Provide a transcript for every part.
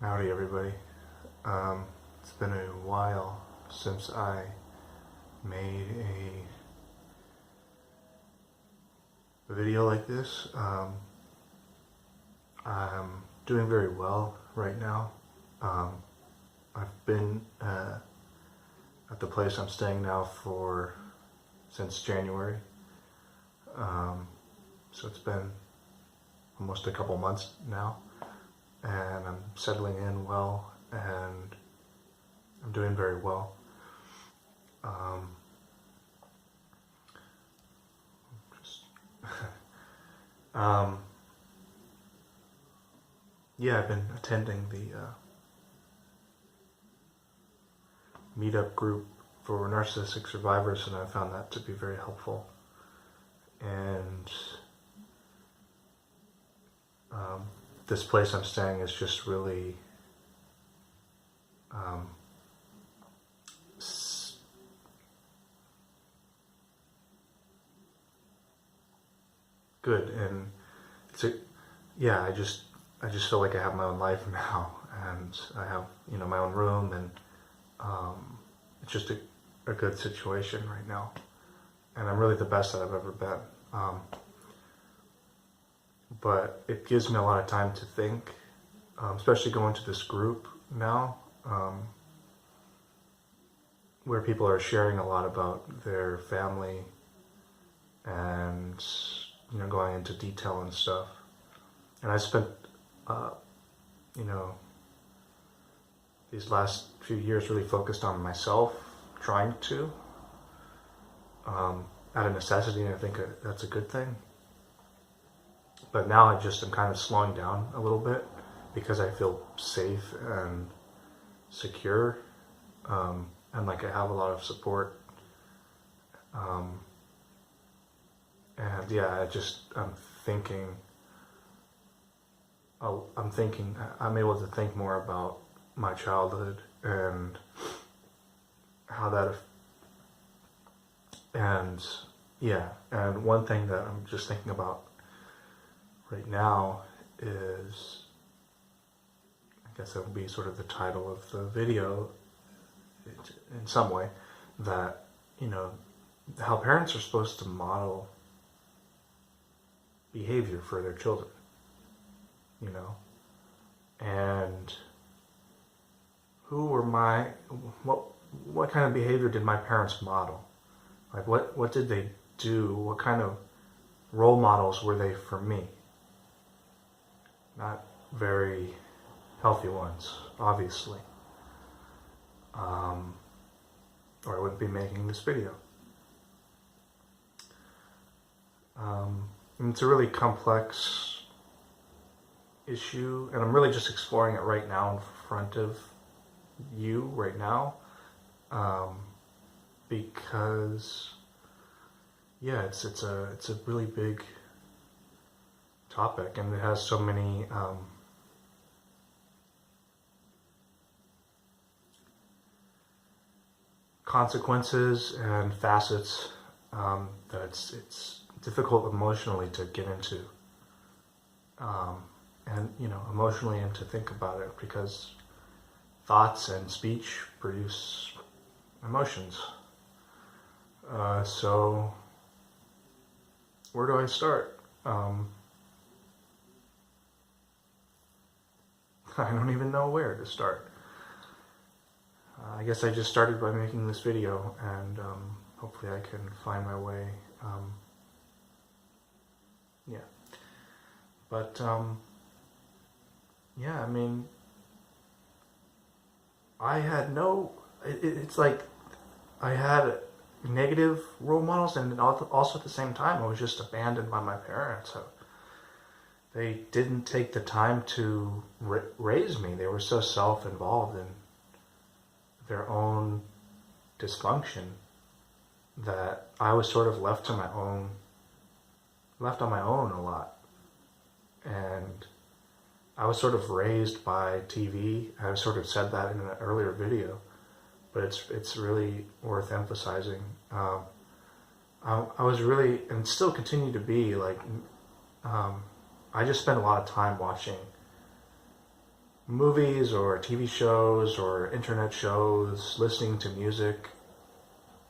Howdy, everybody. It's been a while since I made a video like this. I'm doing very well right now. I've been at the place I'm staying now since January. So it's been almost a couple months now, and I'm settling in well, and I'm doing very well. Just yeah, I've been attending the meetup group for narcissistic survivors, and I found that to be very helpful. And this place I'm staying is just really good, and I just feel like I have my own life now, and I have my own room, and it's just a good situation right now, and I'm really the best that I've ever been. But it gives me a lot of time to think, especially going to this group now, where people are sharing a lot about their family and going into detail and stuff. And I spent these last few years really focused on myself, trying to out of necessity, and I think that's a good thing. But now I'm kind of slowing down a little bit because I feel safe and secure, and like I have a lot of support. And yeah, I'm able to think more about my childhood and how that, and one thing that I'm just thinking about right now is, I guess that would be sort of the title of the video in some way, that how parents are supposed to model behavior for their children, and what kind of behavior did my parents model? Like what did they do? What kind of role models were they for me? Not very healthy ones, obviously. Or I wouldn't be making this video. And it's a really complex issue, and I'm really just exploring it right now in front of you right now, because it's a really big topic, and it has so many consequences and facets that it's difficult emotionally to get into, and emotionally, and to think about it, because thoughts and speech produce emotions. So where do I start? I don't even know where to start. I guess I just started by making this video, and hopefully I can find my way. But I mean, I had it's like I had negative role models, and also at the same time I was just abandoned by my parents. So they didn't take the time to raise me. They were so self-involved in their own dysfunction that I was sort of left on my own a lot. And I was sort of raised by TV. I sort of said that in an earlier video, but it's really worth emphasizing. I was really, and still continue to be, like, I just spent a lot of time watching movies or TV shows or internet shows, listening to music,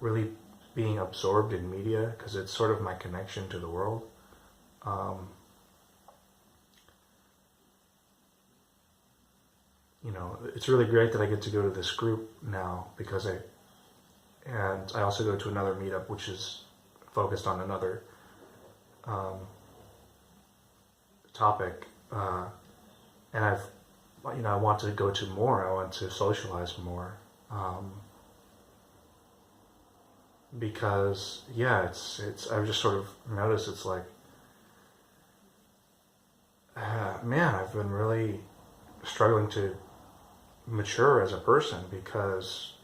really being absorbed in media because it's sort of my connection to the world. Um, it's really great that I get to go to this group now because I also go to another meetup which is focused on another um, topic, and I want to go to more. I want to socialize more, because I've just sort of noticed it's like, man, I've been really struggling to mature as a person because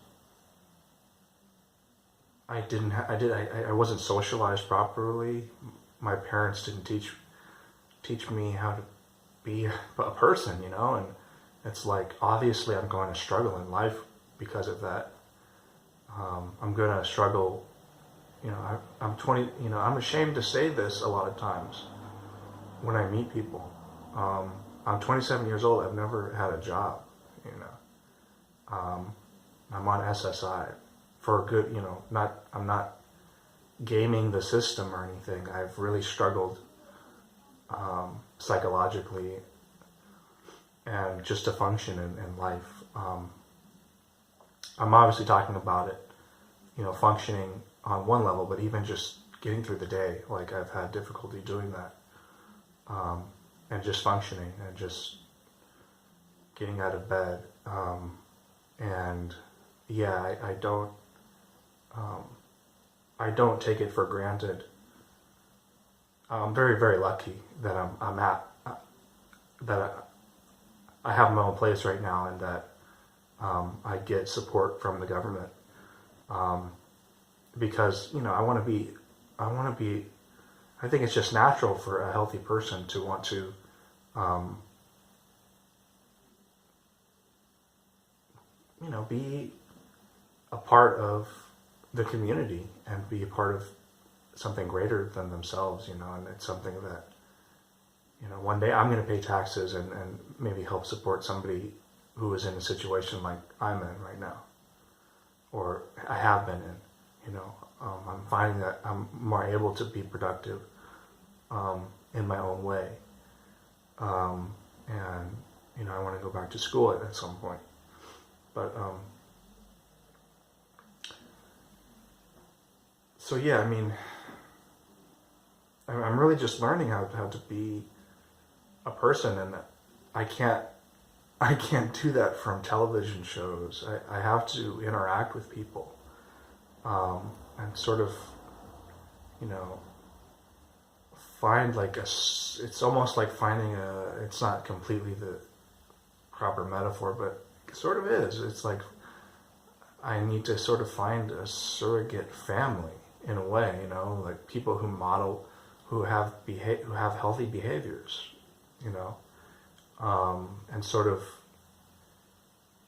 I wasn't socialized properly. My parents didn't teach me how to be a person, and it's like obviously I'm going to struggle in life because of that. I'm going to struggle, I'm 20, I'm ashamed to say this a lot of times when I meet people. I'm 27 years old. I've never had a job, I'm on SSI for a good, I'm not gaming the system or anything. I've really struggled psychologically and just to function in life. I'm obviously talking about it, functioning on one level, but even just getting through the day, like I've had difficulty doing that, and just functioning and just getting out of bed. And yeah, I don't take it for granted. I'm very, very lucky that I have my own place right now, and that I get support from the government, because I think it's just natural for a healthy person to want to be a part of the community and be a part of something greater than themselves, and it's something that, one day I'm going to pay taxes and maybe help support somebody who is in a situation like I'm in right now, or I have been in. I'm finding that I'm more able to be productive in my own way, and I want to go back to school at some point, but so yeah, I'm really just learning how to be a person, and I can't do that from television shows. I have to interact with people, and sort of, find it's almost like finding it's not completely the proper metaphor, but it sort of is. It's like I need to sort of find a surrogate family in a way, like people who model, who have healthy behaviors, and sort of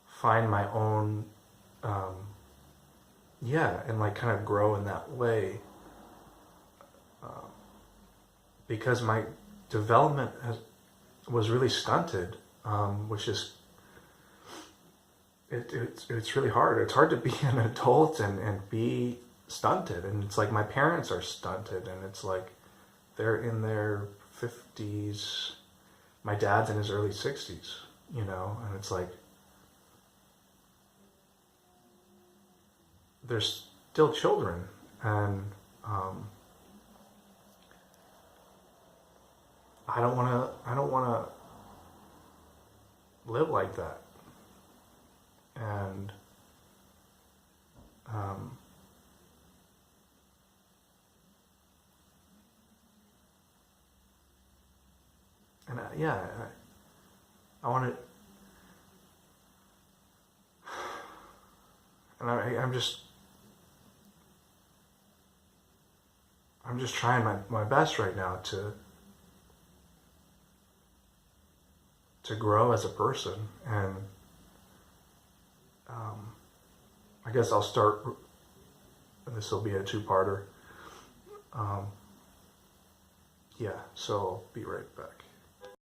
find my own, and kind of grow in that way, because my development was really stunted, which is it's really hard. It's hard to be an adult and be stunted, and it's like my parents are stunted, and it's like they're in their 50s. My dad's in his early 60s, and it's like they're still children, and I don't want to live like that, and I want to, and I'm just trying my best right now to grow as a person, and I guess I'll start. This will be a two-parter. So I'll be right back.